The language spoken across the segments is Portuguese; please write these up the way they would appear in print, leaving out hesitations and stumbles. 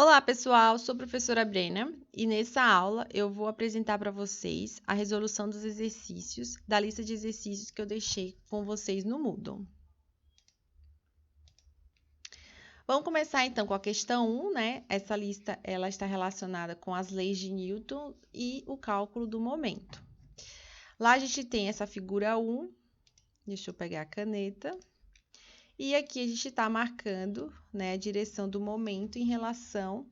Olá, pessoal! Sou a professora Brena e nessa aula eu vou apresentar para vocês a resolução dos exercícios da lista de exercícios que eu deixei com vocês no Moodle. Vamos começar então com a questão 1, né? Essa lista ela está relacionada com as leis de Newton e o cálculo do momento. Lá a gente tem essa figura 1, deixa eu pegar a caneta. E aqui a gente está marcando, né, a direção do momento em relação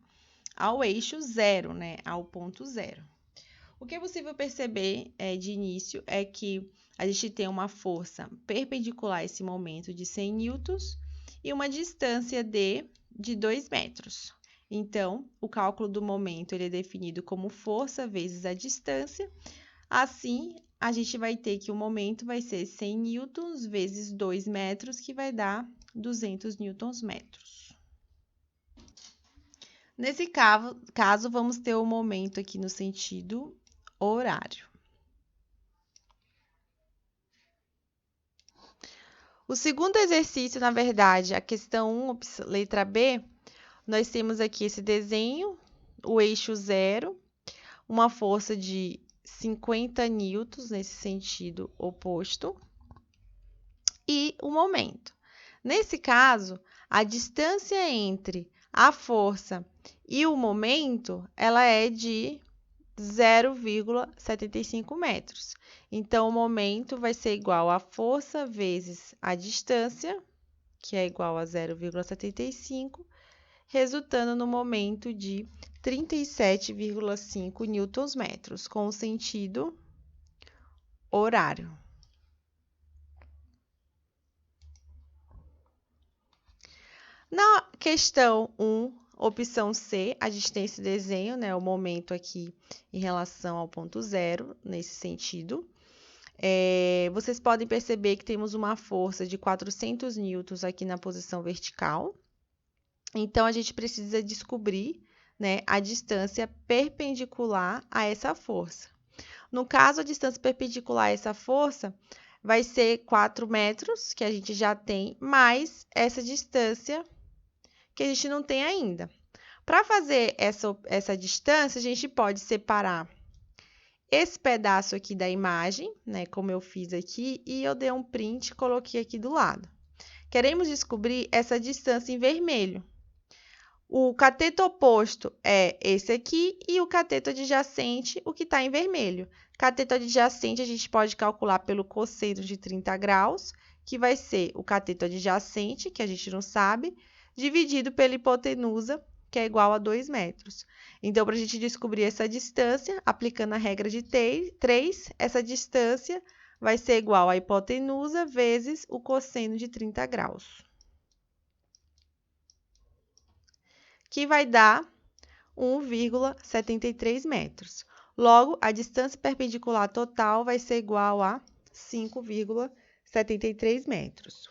ao eixo zero, né, ao ponto zero. O que é possível perceber de início é que a gente tem uma força perpendicular a esse momento de 100 newtons e uma distância de 2 metros. Então, o cálculo do momento ele é definido como força vezes a distância. Assim, a gente vai ter que o momento vai ser 100 newtons vezes 2 metros, que vai dar 200 newtons metros. Nesse caso, vamos ter o momento aqui no sentido horário. O segundo exercício, na verdade, a questão 1, letra B, nós temos aqui esse desenho, o eixo zero, uma força de 50 newtons nesse sentido oposto, e o momento. Nesse caso, a distância entre a força e o momento, ela é de 0,75 metros. Então, o momento vai ser igual à força vezes a distância, que é igual a 0,75, resultando no momento de 37,5 newtons-metros, com o sentido horário. Na questão 1, opção C, a gente tem esse desenho, né, o momento aqui em relação ao ponto zero, nesse sentido. Vocês podem perceber que temos uma força de 400 newtons aqui na posição vertical. Então, a gente precisa descobrir, né, a distância perpendicular a essa força. No caso, a distância perpendicular a essa força vai ser 4 metros, que a gente já tem, mais essa distância que a gente não tem ainda. Para fazer essa distância, a gente pode separar esse pedaço aqui da imagem, né, como eu fiz aqui, e eu dei um print e coloquei aqui do lado. Queremos descobrir essa distância em vermelho. O cateto oposto é esse aqui e o cateto adjacente, o que está em vermelho. Cateto adjacente a gente pode calcular pelo cosseno de 30 graus, que vai ser o cateto adjacente, que a gente não sabe, dividido pela hipotenusa, que é igual a 2 metros. Então, para a gente descobrir essa distância, aplicando a regra de 3, essa distância vai ser igual à hipotenusa vezes o cosseno de 30 graus, que vai dar 1,73 metros. Logo, a distância perpendicular total vai ser igual a 5,73 metros.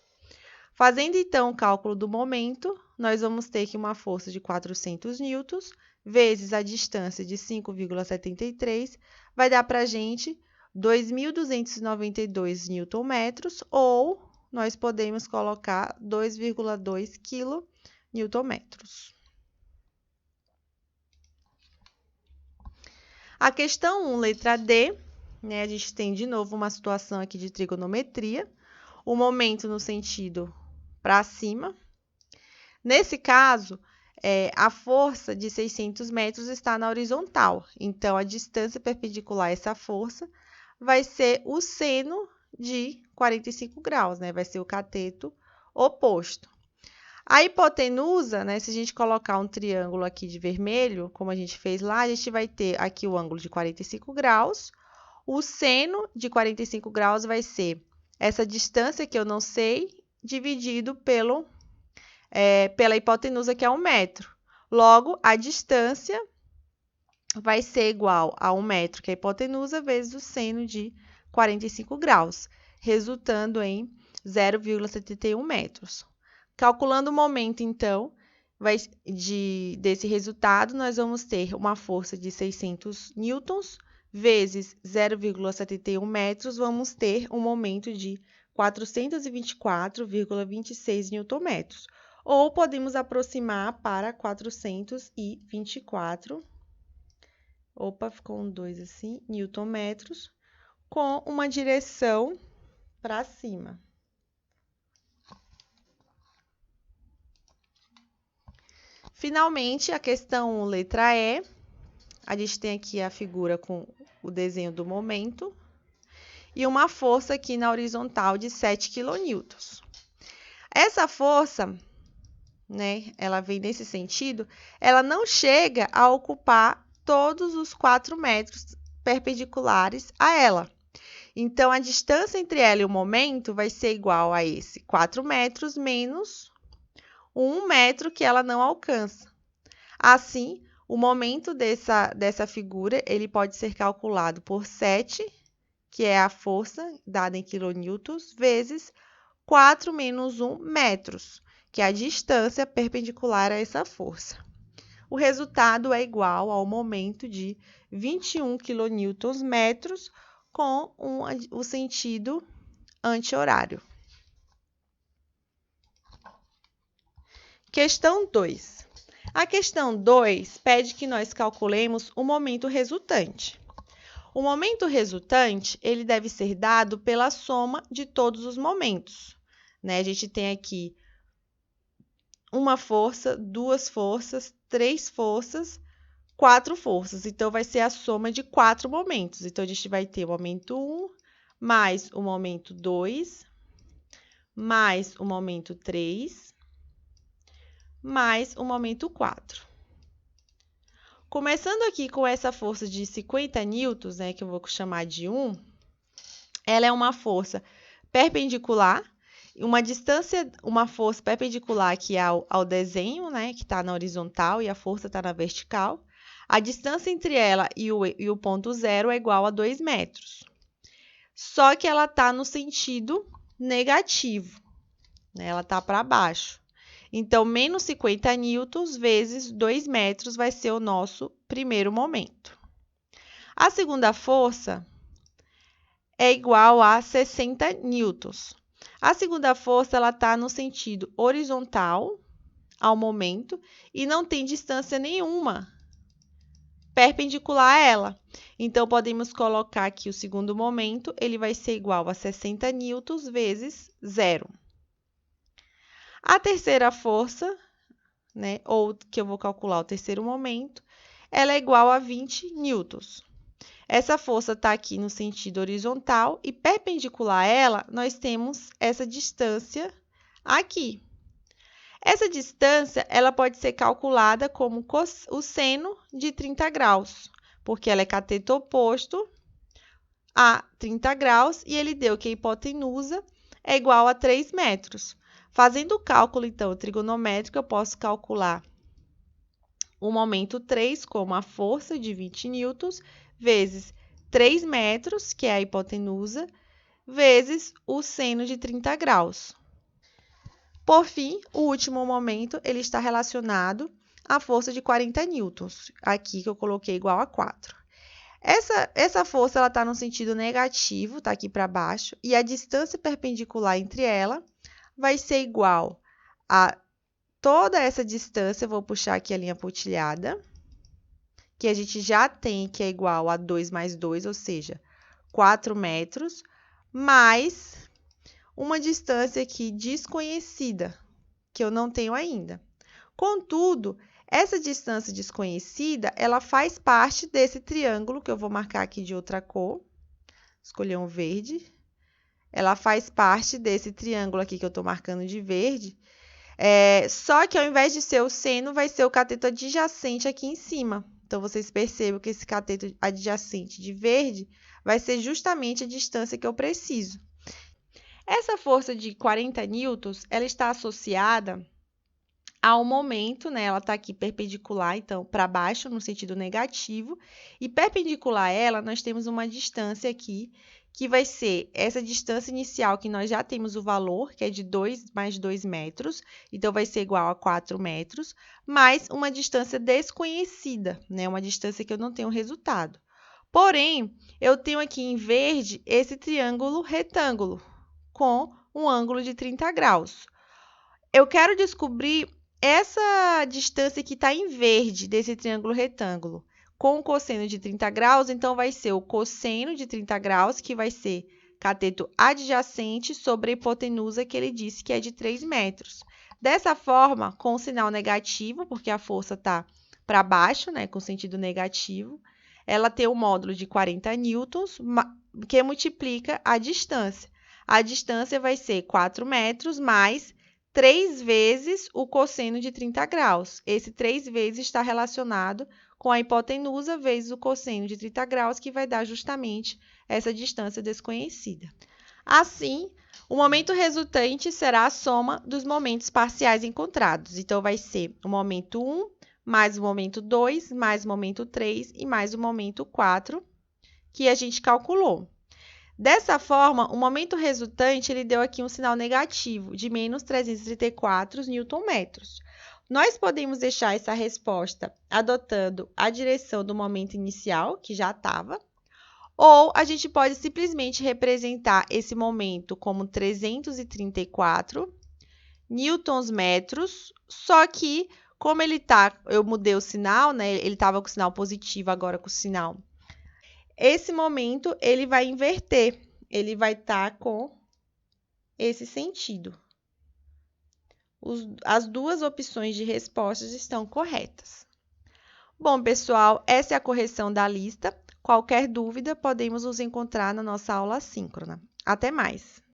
Fazendo, então, o cálculo do momento, nós vamos ter que uma força de 400 newtons vezes a distância de 5,73 vai dar para a gente 2.292 newton-metros, ou nós podemos colocar 2,2 kN-metros. A questão 1, letra D, né, a gente tem de novo uma situação aqui de trigonometria, o momento no sentido para cima. Nesse caso, a força de 600 metros está na horizontal, então a distância perpendicular a essa força vai ser o seno de 45 graus, né? Vai ser o cateto oposto. A hipotenusa, né, se a gente colocar um triângulo aqui de vermelho, como a gente fez lá, a gente vai ter aqui o ângulo de 45 graus. O seno de 45 graus vai ser essa distância que eu não sei, dividido pela hipotenusa, que é 1 metro. Logo, a distância vai ser igual a 1 metro, que é a hipotenusa, vezes o seno de 45 graus, resultando em 0,71 metros. Calculando o momento, então, desse resultado, nós vamos ter uma força de 600 newtons vezes 0,71 metros, vamos ter um momento de 424,26 newton-metros. ou podemos aproximar para 424. Opa, ficou um 2 assim, newton-metros, com uma direção para cima. Finalmente, a questão letra E, a gente tem aqui a figura com o desenho do momento e uma força aqui na horizontal de 7 kN. Essa força, né, ela vem nesse sentido, ela não chega a ocupar todos os 4 metros perpendiculares a ela. Então, a distância entre ela e o momento vai ser igual a esse 4 metros menos o 1 metro que ela não alcança. Assim, o momento dessa figura, ele pode ser calculado por 7, que é a força dada em quilonewtons, vezes 4 menos 1 metros, que é a distância perpendicular a essa força. O resultado é igual ao momento de 21 kN/metros com o sentido anti-horário. Questão 2. A questão 2 pede que nós calculemos o momento resultante. O momento resultante, ele deve ser dado pela soma de todos os momentos, né? A gente tem aqui uma força, 2 forças, 3 forças, 4 forças. Então, vai ser a soma de 4 momentos. Então, a gente vai ter o momento 1, mais o momento 2, mais o momento 3, mais o momento 4. Começando aqui com essa força de 50 newtons, né, que eu vou chamar de 1, ela é uma força perpendicular, uma força perpendicular aqui ao desenho, né, que está na horizontal e a força está na vertical. A distância entre ela e o ponto zero é igual a 2 metros. Só que ela está no sentido negativo, né, ela está para baixo. Então, menos 50 newtons vezes 2 metros vai ser o nosso primeiro momento. A segunda força é igual a 60 newtons. A segunda força está no sentido horizontal ao momento e não tem distância nenhuma perpendicular a ela. Então, podemos colocar aqui o segundo momento, ele vai ser igual a 60 newtons vezes 0. A terceira força, né, ou que eu vou calcular o terceiro momento, ela é igual a 20 newtons. Essa força está aqui no sentido horizontal e perpendicular a ela, nós temos essa distância aqui. Essa distância, ela pode ser calculada como o seno de 30 graus, porque ela é cateto oposto a 30 graus e ele deu que a hipotenusa é igual a 3 metros. Fazendo o cálculo, então, trigonométrico, eu posso calcular o momento 3 como a força de 20 newtons, vezes 3 metros, que é a hipotenusa, vezes o seno de 30 graus. Por fim, o último momento, ele está relacionado à força de 40 newtons, aqui que eu coloquei igual a 4. Essa força está no sentido negativo, está aqui para baixo, e a distância perpendicular entre ela vai ser igual a toda essa distância, eu vou puxar aqui a linha pontilhada, que a gente já tem que é igual a 2 mais 2, ou seja, 4 metros, mais uma distância aqui desconhecida, que eu não tenho ainda. Contudo, essa distância desconhecida, ela faz parte desse triângulo, que eu vou marcar aqui de outra cor, escolher um verde. Ela faz parte desse triângulo aqui que eu estou marcando de verde, só que ao invés de ser o seno, vai ser o cateto adjacente aqui em cima. Então, vocês percebem que esse cateto adjacente de verde vai ser justamente a distância que eu preciso. Essa força de 40 newtons, ela está associada ao momento, né? Ela está aqui perpendicular, então, para baixo, no sentido negativo, e perpendicular a ela, nós temos uma distância aqui, que vai ser essa distância inicial, que nós já temos o valor, que é de 2 mais 2 metros, então, vai ser igual a 4 metros, mais uma distância desconhecida, né? Uma distância que eu não tenho resultado. Porém, eu tenho aqui em verde esse triângulo retângulo, com um ângulo de 30 graus. Eu quero descobrir essa distância que está em verde desse triângulo retângulo. Com o cosseno de 30 graus, então vai ser o cosseno de 30 graus, que vai ser cateto adjacente sobre a hipotenusa que ele disse que é de 3 metros. Dessa forma, com o sinal negativo, porque a força está para baixo, né, com sentido negativo, ela tem um módulo de 40 newtons, que multiplica a distância. A distância vai ser 4 metros mais 3 vezes o cosseno de 30 graus. Esse 3 vezes está relacionado com a hipotenusa vezes o cosseno de 30 graus, que vai dar justamente essa distância desconhecida. Assim, o momento resultante será a soma dos momentos parciais encontrados. Então, vai ser o momento 1 mais o momento 2, mais o momento 3 e mais o momento 4, que a gente calculou. Dessa forma, o momento resultante ele deu aqui um sinal negativo de menos 334 Nm. Nós podemos deixar essa resposta adotando a direção do momento inicial, que já estava, ou a gente pode simplesmente representar esse momento como 334 newtons-metros, só que, como ele tá, eu mudei o sinal, né? Ele estava com o sinal positivo, agora com o sinal. Esse momento, ele vai inverter, ele vai estar com esse sentido. As duas opções de respostas estão corretas. Bom, pessoal, essa é a correção da lista. Qualquer dúvida, podemos nos encontrar na nossa aula assíncrona. Até mais!